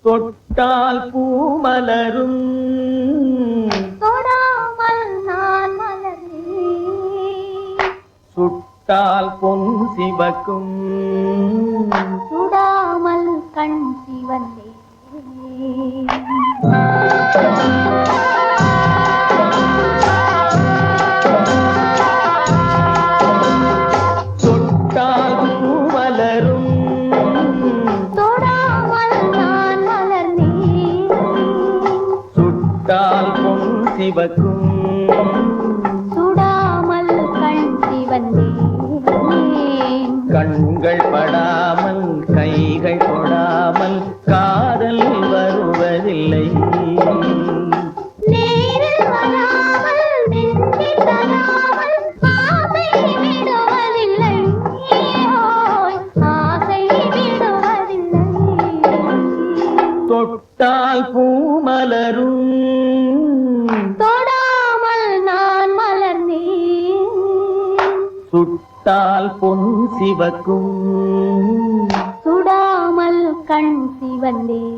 தொட்டால் பூமலரும் தொடாமல் நான் மலர்ந்தேன். சுட்டால் பொன் சிவக்கும் சுடாமல் கண் சிவந்தேன். தொட்டால் பூமலரும் தொடாமல் நான் மலர்ந்தேன். சுட்டால் பொன் சிவக்கும் சுடாமல் கண் சிவந்தேன். கண்கள் படாமல் கைகள் தொடாமல் காதல் வருவதில்லை. நேரில் வராமல் நெஞ்சில் தராமல் ஆசை விடுவதில்லை. ஓய், ஆசை விடுவதில்லை. தொட்டால் பூமலரும் தொடாமல் நான் மலர்ந்தேன். சுட்டால் பொன் சிவக்கும் சுடாமல் கண் சிவந்தேன்.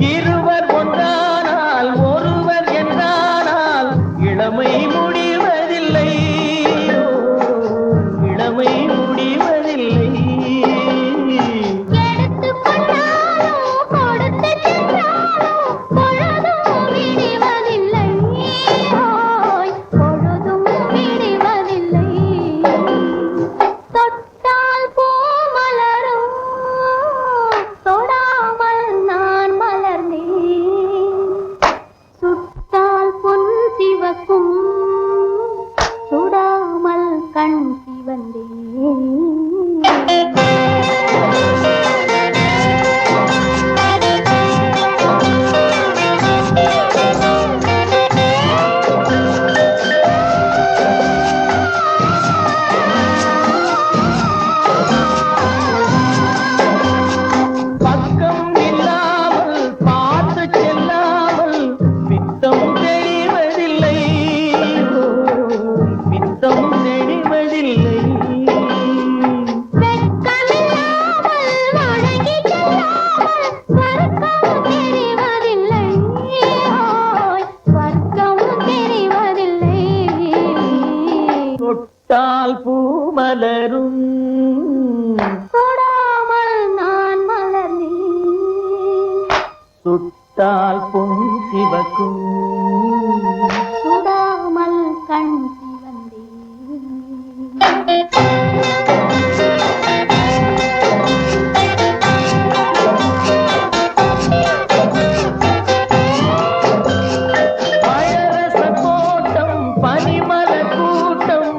இருவர் ஒன்றானால் ஒருவர் என்றானால் இளமை முடிவதில்லை. இளமை முடிவதில்லை. எடுத்துக் கொண்டாலோ கொடுத்து சென்றாலோ பொழுதும் விடுவதில்லை. ஓய், பொழுதும் விடுவதில்லை. தொட்டால் பூ மலரும் தொடாமல் நான் மலர்ந்தேன். சுட்டால் பொன் சிவக்கும் சுடாமல் கண் சிவந்தேன். பக்கம் இல்லாமல் பார்த்து செல்லாமல் பித்தம் தெளிவதில்லை. பித்தம் தெளிவதில்லை. வெட்கமில்லாமல் வணங்கி செல்லாமல் வர்க்கம் தெரிவதில்லை. ஓய், வர்க்கம் தெரிவதில்லை. தொட்டால் பூமலரும் தொடாமல் நான் மலர்ந்தேன். சுட்டால் பொன் சிவக்கும் சுடாமல் கண் சிவந்தேன். பழரச தோட்டம் பனிமல கூட்டம்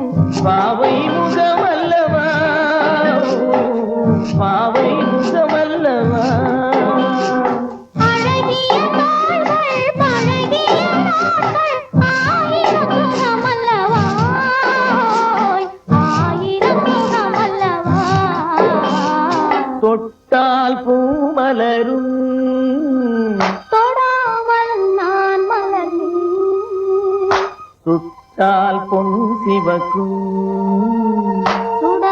பாவை முகமல்லவா. பாவை முகமல்லவா. அழகிய நாள்கள் பழகிய நாட்கள் ஆயிரம் சுகமல்லவா. ஓய், ஆயிரம் சுகமல்லவா. தொட்டால் பூமலரும் தொடாமல் நான் மலர்ந்தேன். சுட்டால் பொன் சிவக்கும் சுட